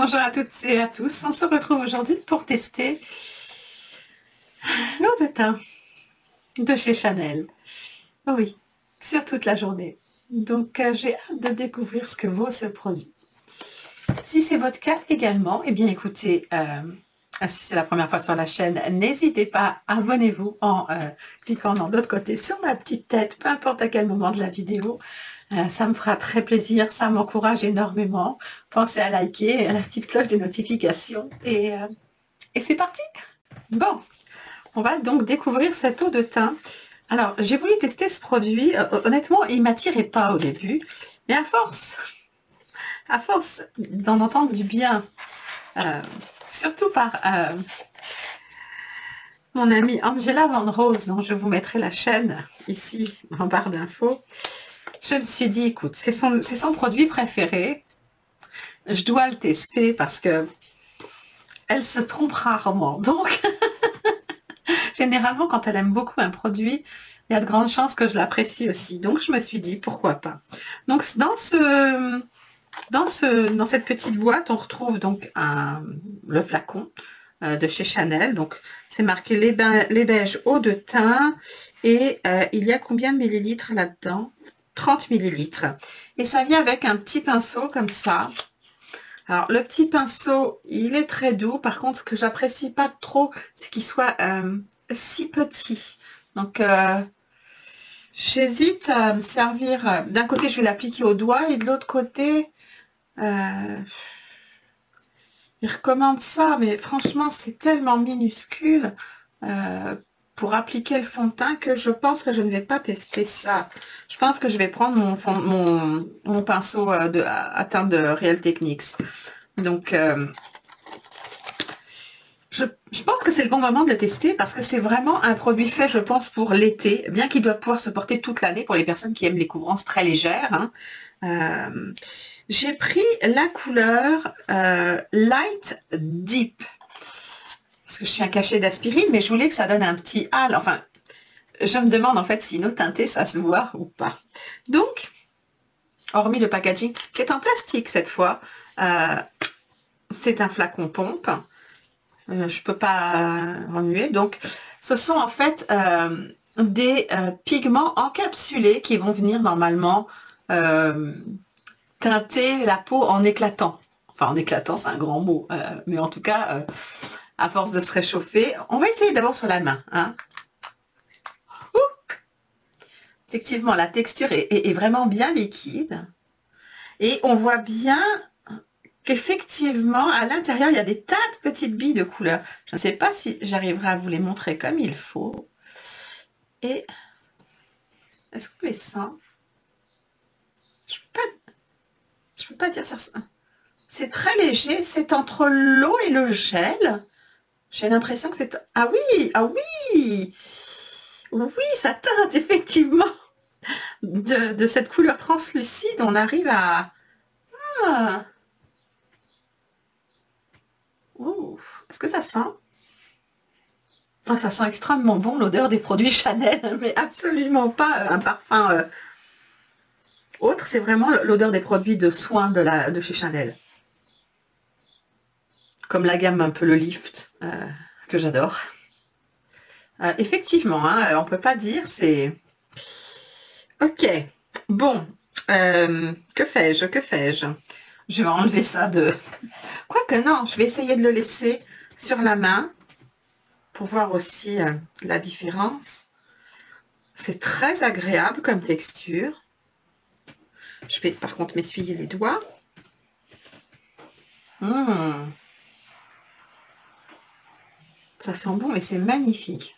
Bonjour à toutes et à tous, on se retrouve aujourd'hui pour tester l'eau de teint de chez Chanel. Oui, sur toute la journée. Donc j'ai hâte de découvrir ce que vaut ce produit. Si c'est votre cas également, eh bien écoutez, si c'est la première fois sur la chaîne, n'hésitez pas, abonnez-vous en cliquant dans l'autre côté sur ma petite tête, peu importe à quel moment de la vidéo. Ça me fera très plaisir, ça m'encourage énormément. Pensez à liker, à la petite cloche des notifications et c'est parti. Bon, on va donc découvrir cette eau de teint. Alors, j'ai voulu tester ce produit. Honnêtement, il ne m'attirait pas au début. Mais à force d'en entendre du bien, surtout par mon amie Angela Van Rose, dont je vous mettrai la chaîne ici en barre d'infos, je me suis dit, écoute, c'est son produit préféré. Je dois le tester parce que elle se trompe rarement. Donc, généralement, quand elle aime beaucoup un produit, il y a de grandes chances que je l'apprécie aussi. Donc, je me suis dit, pourquoi pas. Donc, dans cette petite boîte, on retrouve donc le flacon de chez Chanel. Donc, c'est marqué les beiges eau de teint. Et il y a combien de millilitres là-dedans? 30 millilitres. Et ça vient avec un petit pinceau comme ça. Alors, le petit pinceau, il est très doux. Par contre, ce que j'apprécie pas trop, c'est qu'il soit si petit. Donc, j'hésite à me servir. D'un côté, je vais l'appliquer au doigt et de l'autre côté, il recommande ça. Mais franchement, c'est tellement minuscule pour appliquer le fond de teint que je pense que je ne vais pas tester ça. Je pense que je vais prendre mon pinceau à teint de Real Techniques. Donc, je pense que c'est le bon moment de le tester parce que c'est vraiment un produit fait, je pense, pour l'été, bien qu'il doit pouvoir se porter toute l'année pour les personnes qui aiment les couvrances très légères. Hein. J'ai pris la couleur Light Deep parce que je suis un cachet d'aspirine, mais je voulais que ça donne un petit hâle. Enfin, je me demande en fait si une eau teintée, ça se voit ou pas. Donc, hormis le packaging qui est en plastique cette fois, c'est un flacon pompe. Je peux pas remuer. Donc, ce sont en fait des pigments encapsulés qui vont venir normalement teinter la peau en éclatant. Enfin, en éclatant, c'est un grand mot. Mais en tout cas, à force de se réchauffer, on va essayer d'abord sur la main. Hein. Effectivement, la texture est vraiment bien liquide. Et on voit bien qu'effectivement, à l'intérieur, il y a des tas de petites billes de couleur. Je ne sais pas si j'arriverai à vous les montrer comme il faut. Et est-ce qu'on les sent? Je peux pas dire ça. C'est très léger, c'est entre l'eau et le gel. J'ai l'impression que c'est... Ah oui, ah oui! Oui, ça teinte effectivement de cette couleur translucide. On arrive à... Ah. Est-ce que ça sent? Oh, ça sent extrêmement bon l'odeur des produits Chanel, mais absolument pas un parfum autre. C'est vraiment l'odeur des produits de soins de chez Chanel. Comme la gamme un peu le Lift, que j'adore. Effectivement, hein, on peut pas dire, c'est... Ok, bon, que fais-je, que fais-je? Je vais enlever ça de... Quoique non, je vais essayer de le laisser sur la main pour voir aussi la différence. C'est très agréable comme texture. Je vais par contre m'essuyer les doigts. Ça sent bon et c'est magnifique.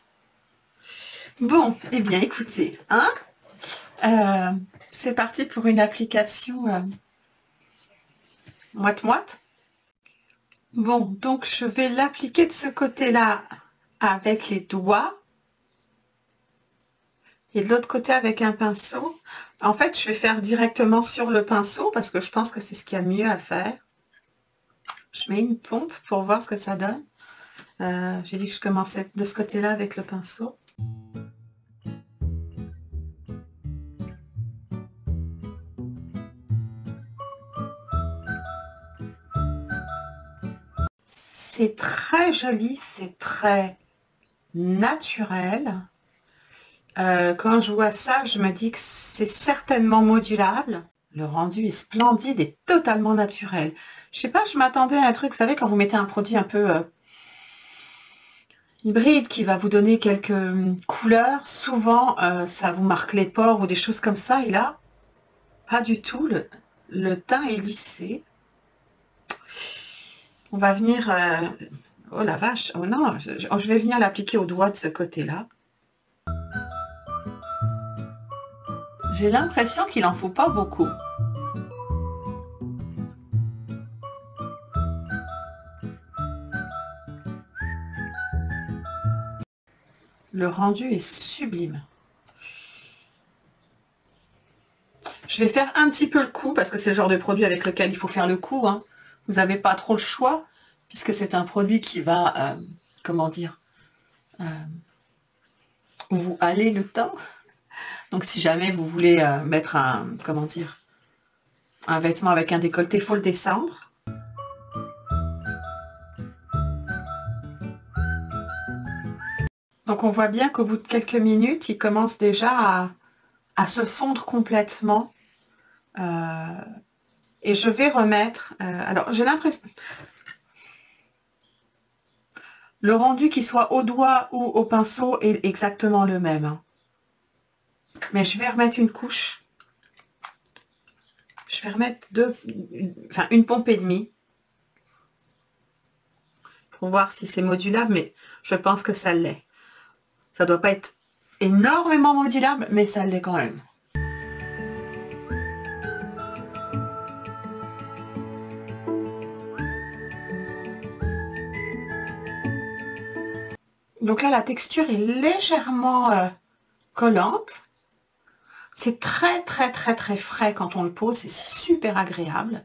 Bon, eh bien écoutez, hein, c'est parti pour une application moite-moite. Bon, donc je vais l'appliquer de ce côté-là avec les doigts. Et de l'autre côté avec un pinceau. En fait, je vais faire directement sur le pinceau parce que je pense que c'est ce qu'il y a de mieux à faire. Je mets une pompe pour voir ce que ça donne. J'ai dit que je commençais de ce côté-là avec le pinceau. c'est très joli, c'est très naturel. Quand je vois ça, je me dis que c'est certainement modulable. Le rendu est splendide et totalement naturel. Je sais pas, je m'attendais à un truc, vous savez, quand vous mettez un produit un peu hybride qui va vous donner quelques couleurs, souvent ça vous marque les pores ou des choses comme ça, et là, pas du tout. Le teint est lissé. On va venir... oh la vache, oh non, je vais venir l'appliquer au doigt de ce côté-là. J'ai l'impression qu'il en faut pas beaucoup. Le rendu est sublime. Je vais faire un petit peu le coup, parce que c'est le genre de produit avec lequel il faut faire le coup, hein. Vous n'avez pas trop le choix, puisque c'est un produit qui va, comment dire, vous haler le teint. Donc si jamais vous voulez mettre un, comment dire, un vêtement avec un décolleté, il faut le descendre. Donc on voit bien qu'au bout de quelques minutes, il commence déjà à se fondre complètement. Et je vais remettre... alors j'ai l'impression... Le rendu, qu'il soit au doigt ou au pinceau, est exactement le même, hein. Mais je vais remettre une couche. Je vais remettre une pompe et demie. Pour voir si c'est modulable, mais je pense que ça l'est. Ça doit pas être énormément modulable, mais ça l'est quand même. Donc là, la texture est légèrement collante. C'est très, très, très, très frais quand on le pose. C'est super agréable.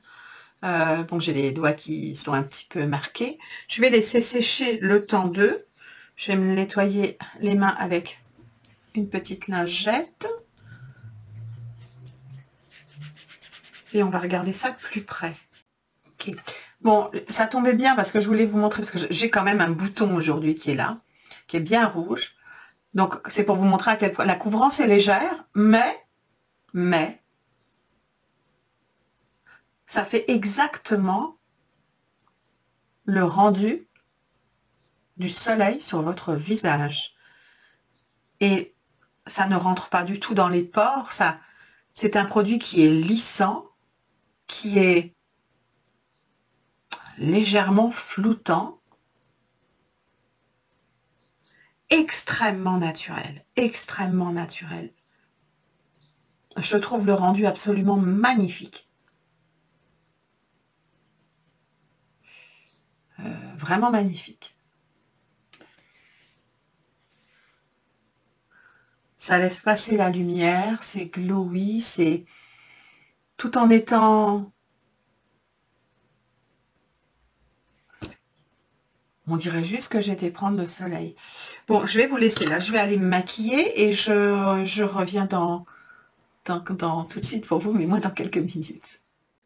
Bon, j'ai les doigts qui sont un petit peu marqués. Je vais laisser sécher le temps d'eux. Je vais me nettoyer les mains avec une petite lingette. Et on va regarder ça de plus près. Ok. Bon, ça tombait bien parce que je voulais vous montrer, parce que j'ai quand même un bouton aujourd'hui qui est là, qui est bien rouge. Donc, c'est pour vous montrer à quel point la couvrance est légère, mais, ça fait exactement le rendu du soleil sur votre visage. Et ça ne rentre pas du tout dans les pores. C'est un produit qui est lissant, qui est légèrement floutant, extrêmement naturel, extrêmement naturel. Je trouve le rendu absolument magnifique. Vraiment magnifique. Ça laisse passer la lumière, c'est glowy, c'est tout en étant... On dirait juste que j'étais prendre le soleil. Bon, je vais vous laisser là. Je vais aller me maquiller et je reviens dans tout de suite pour vous, mais moi dans quelques minutes.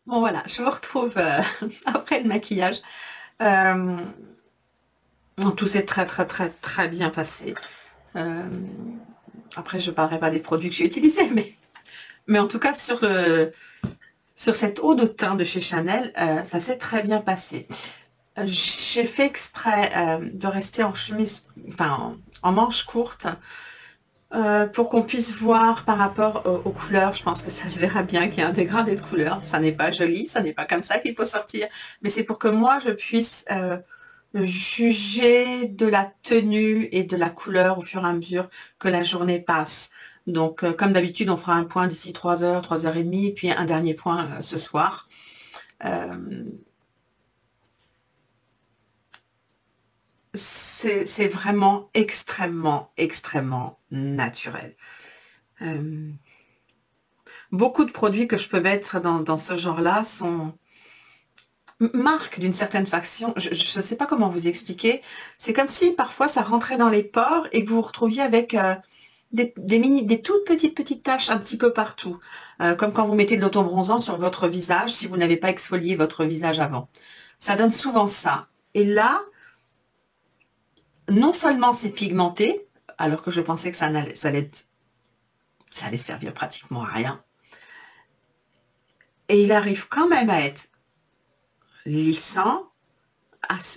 Bon voilà, je vous retrouve après le maquillage. Tout s'est très très très très bien passé. Après, je ne parlerai pas des produits que j'ai utilisés, mais en tout cas sur cette eau de teint de chez Chanel, ça s'est très bien passé. J'ai fait exprès de rester en chemise, enfin en manche courte, pour qu'on puisse voir par rapport aux couleurs. Je pense que ça se verra bien qu'il y a un dégradé de couleurs. Ça n'est pas joli, ça n'est pas comme ça qu'il faut sortir, mais c'est pour que moi je puisse juger de la tenue et de la couleur au fur et à mesure que la journée passe. Donc comme d'habitude, on fera un point d'ici 3 heures, 3h30, puis un dernier point ce soir. C'est vraiment extrêmement, extrêmement naturel. Beaucoup de produits que je peux mettre dans ce genre-là marquent d'une certaine façon. Je ne sais pas comment vous expliquer. C'est comme si parfois ça rentrait dans les pores et que vous vous retrouviez avec des toutes petites taches un petit peu partout. Comme quand vous mettez de l'autobronzant sur votre visage si vous n'avez pas exfolié votre visage avant. Ça donne souvent ça. Et là, non seulement c'est pigmenté, alors que je pensais que ça allait servir pratiquement à rien, et il arrive quand même à être lissant,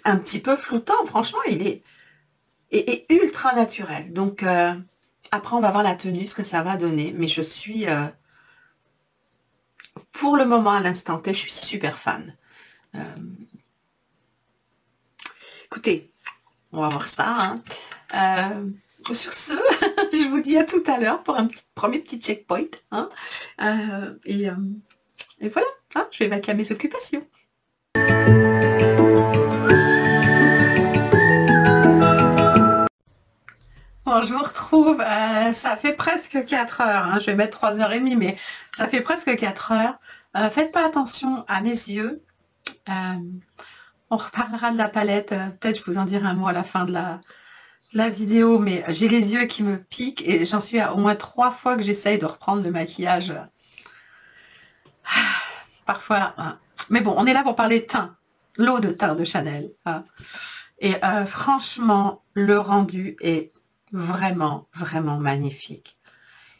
un petit peu floutant. Franchement, il est ultra naturel. Donc, après, on va voir la tenue, ce que ça va donner. Mais je suis, pour le moment, à l'instant T, je suis super fan. Écoutez, on va voir ça. Hein. Sur ce, je vous dis à tout à l'heure pour un premier petit checkpoint. Hein. Et voilà, hein, je vais vaquer à mes occupations. Bon, je vous retrouve, ça fait presque 4 heures, hein, je vais mettre 3h30, mais ça fait presque 4 heures. Faites pas attention à mes yeux. On reparlera de la palette, peut-être je vous en dirai un mot à la fin de la vidéo, mais j'ai les yeux qui me piquent et j'en suis à au moins 3 fois que j'essaye de reprendre le maquillage. Parfois, hein. Mais bon, on est là pour parler teint, l'eau de teint de Chanel. Hein. Et franchement, le rendu est vraiment, vraiment magnifique.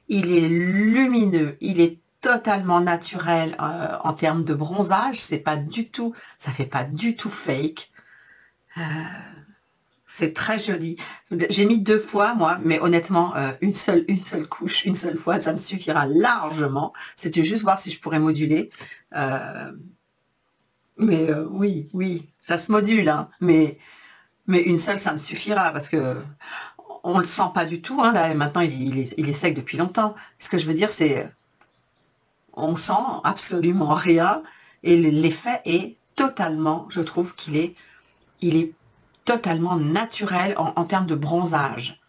Il est lumineux, il est totalement naturel en termes de bronzage. C'est pas du tout, ça fait pas du tout fake. C'est très joli. J'ai mis 2 fois, moi, mais honnêtement, une seule couche, une seule fois, ça me suffira largement. C'était juste voir si je pourrais moduler. Mais oui, ça se module, hein, mais une seule, ça me suffira, parce que on le sent pas du tout, hein, là, maintenant, il est sec depuis longtemps. Ce que je veux dire, c'est, on sent absolument rien, et l'effet est totalement, je trouve il est totalement naturel en termes de bronzage.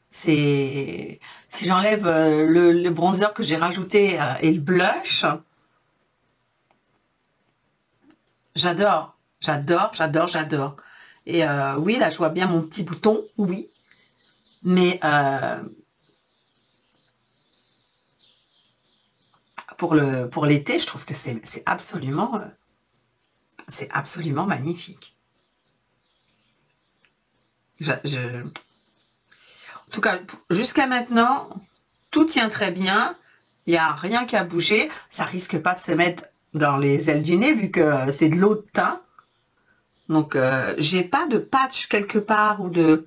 C'est, si j'enlève le bronzer que j'ai rajouté et le blush, j'adore, j'adore, j'adore, j'adore. Et oui, là, je vois bien mon petit bouton, oui. Mais pour l'été, je trouve que c'est absolument magnifique. En tout cas, jusqu'à maintenant, tout tient très bien. Il n'y a rien qu'à bouger. Ça risque pas de se mettre dans les ailes du nez, vu que c'est de l'eau de teint. Donc, j'ai pas de patch quelque part ou vous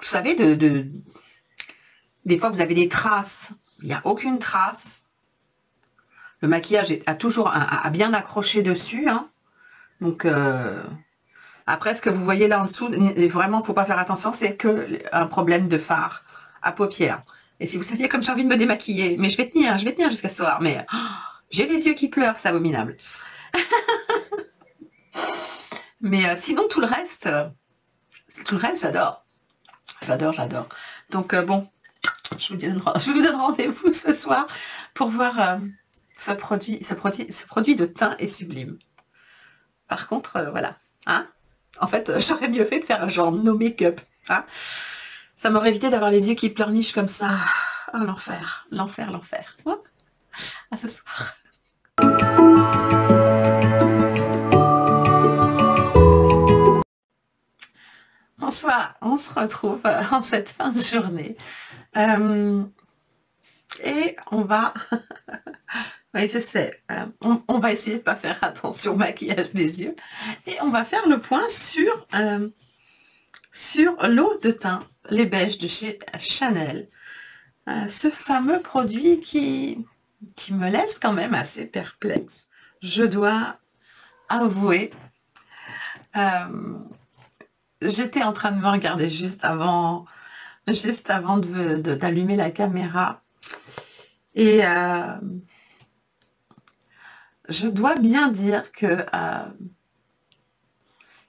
savez, des fois, vous avez des traces. Il n'y a aucune trace. Le maquillage a toujours a bien accroché dessus. Hein. Donc, après, ce que vous voyez là en dessous, vraiment, il ne faut pas faire attention, c'est que un problème de fard à paupières. Et si vous saviez comme j'ai envie de me démaquiller, mais je vais tenir jusqu'à ce soir, mais oh, j'ai les yeux qui pleurent, c'est abominable. Mais sinon, tout le reste, j'adore. J'adore. Donc, bon, je vous donne rendez-vous ce soir pour voir ce produit de teint est sublime. Par contre, voilà. Hein, en fait, j'aurais mieux fait de faire un genre no make-up. Hein, ça m'aurait évité d'avoir les yeux qui pleurnichent comme ça. Oh, l'enfer, l'enfer, l'enfer. Oh, à ce soir. Bonsoir, on se retrouve en cette fin de journée. Et on va... oui, je sais, on va essayer de ne pas faire attention au maquillage des yeux. Et on va faire le point sur l'eau de teint, les beiges de chez Chanel. Ce fameux produit qui me laisse quand même assez perplexe. Je dois avouer. J'étais en train de me regarder juste avant d'allumer la caméra. Et je dois bien dire que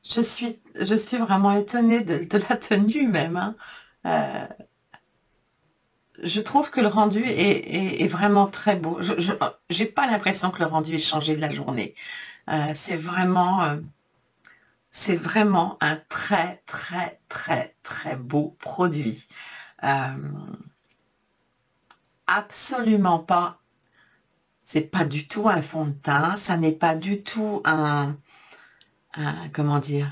je suis vraiment étonnée de la tenue même. Hein. Je trouve que le rendu est vraiment très beau. Je n'ai pas l'impression que le rendu ait changé de la journée. C'est vraiment un très, très, très, très beau produit. Absolument pas. C'est pas du tout un fond de teint. Ça n'est pas du tout comment dire,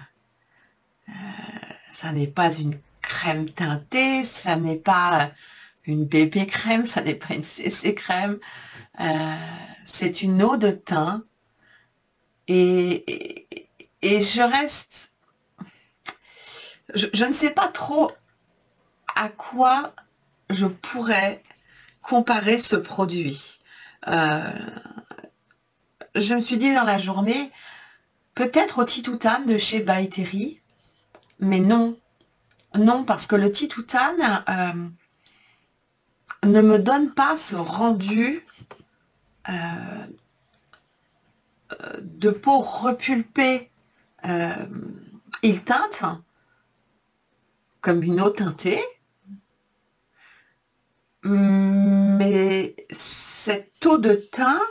Ça n'est pas une crème teintée, ça n'est pas une bébé crème, ça n'est pas une CC crème. C'est une eau de teint et, et je reste... Je ne sais pas trop à quoi je pourrais comparer ce produit. Je me suis dit dans la journée, peut-être au Titoutane de chez By Terry, mais non. Non, parce que le Titoutane ne me donne pas ce rendu de peau repulpée. Il teinte comme une eau teintée, mais cette eau de teint,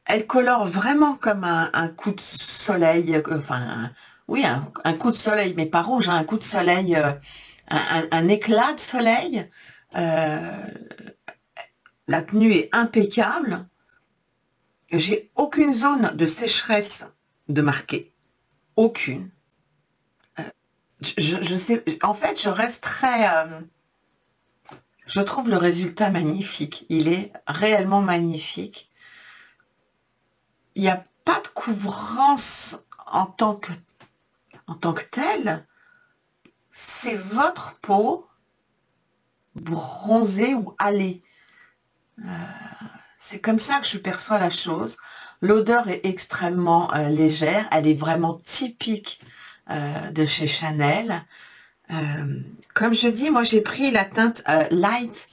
elle colore vraiment comme un coup de soleil, enfin, oui, un coup de soleil, mais pas rouge, hein, un coup de soleil, un éclat de soleil. La tenue est impeccable. J'ai aucune zone de sécheresse de marquée. Aucune. Je sais, en fait, je reste très... je trouve le résultat magnifique. Il est réellement magnifique. Il n'y a pas de couvrance en tant que telle. C'est votre peau bronzée ou hâlée. C'est comme ça que je perçois la chose. L'odeur est extrêmement légère. Elle est vraiment typique de chez Chanel. Comme je dis, moi j'ai pris la teinte Light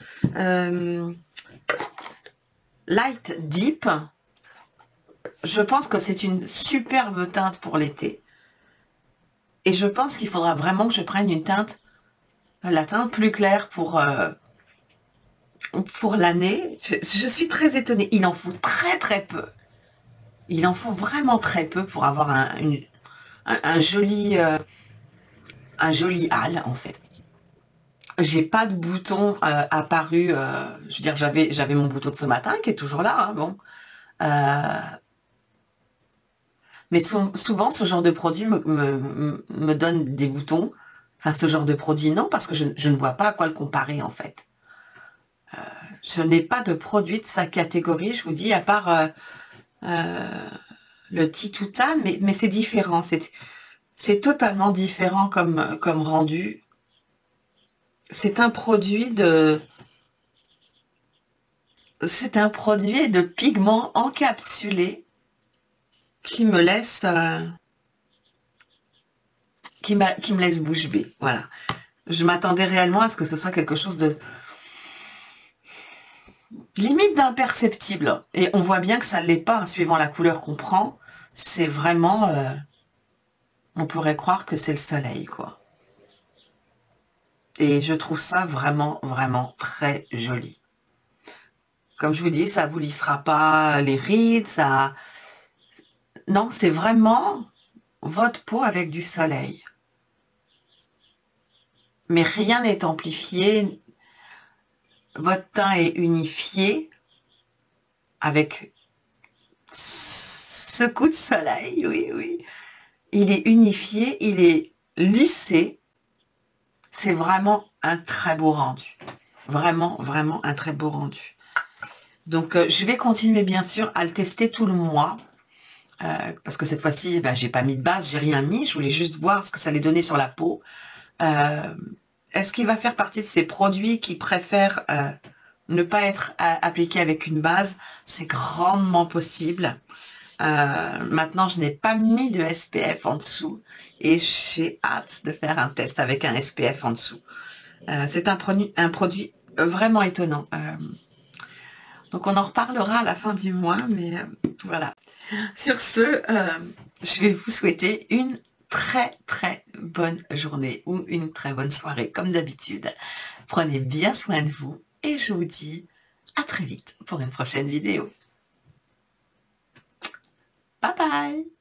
Deep. Je pense que c'est une superbe teinte pour l'été. Et je pense qu'il faudra vraiment que je prenne une teinte, la teinte plus claire pour l'année. Je suis très étonnée. Il en faut très peu. Il en faut vraiment très peu pour avoir un joli hâle, en fait. J'ai pas de bouton apparu. Je veux dire, j'avais mon bouton de ce matin qui est toujours là. Hein, bon. Mais souvent, ce genre de produit me donne des boutons. Enfin, ce genre de produit, non, parce que je ne vois pas à quoi le comparer, en fait. Je n'ai pas de produit de sa catégorie, je vous dis, à part le Titoutane, mais c'est différent. C'est totalement différent comme rendu. C'est un produit de... C'est un produit de pigments encapsulés qui me laisse... qui me laisse bouche bée. Voilà. Je m'attendais réellement à ce que ce soit quelque chose de... limite d'imperceptible. Et on voit bien que ça ne l'est pas, hein, suivant la couleur qu'on prend. C'est vraiment... on pourrait croire que c'est le soleil, quoi. Et je trouve ça vraiment, vraiment très joli. Comme je vous dis, ça ne vous lissera pas les rides, ça... Non, c'est vraiment votre peau avec du soleil. Mais rien n'est amplifié. Votre teint est unifié avec ce coup de soleil, oui, oui. Il est unifié, il est lissé. C'est vraiment un très beau rendu. Vraiment, vraiment un très beau rendu. Donc, je vais continuer, bien sûr, à le tester tout le mois. Parce que cette fois-ci, ben, j'ai pas mis de base, j'ai rien mis. Je voulais juste voir ce que ça allait donner sur la peau. Est-ce qu'il va faire partie de ces produits qui préfèrent ne pas être appliqués avec une base? C'est grandement possible. Maintenant, je n'ai pas mis de SPF en dessous et j'ai hâte de faire un test avec un SPF en dessous. C'est un produit vraiment étonnant. Donc, on en reparlera à la fin du mois, mais voilà. Sur ce, je vais vous souhaiter une très très bonne journée ou une très bonne soirée, comme d'habitude. Prenez bien soin de vous et je vous dis à très vite pour une prochaine vidéo. Bye bye!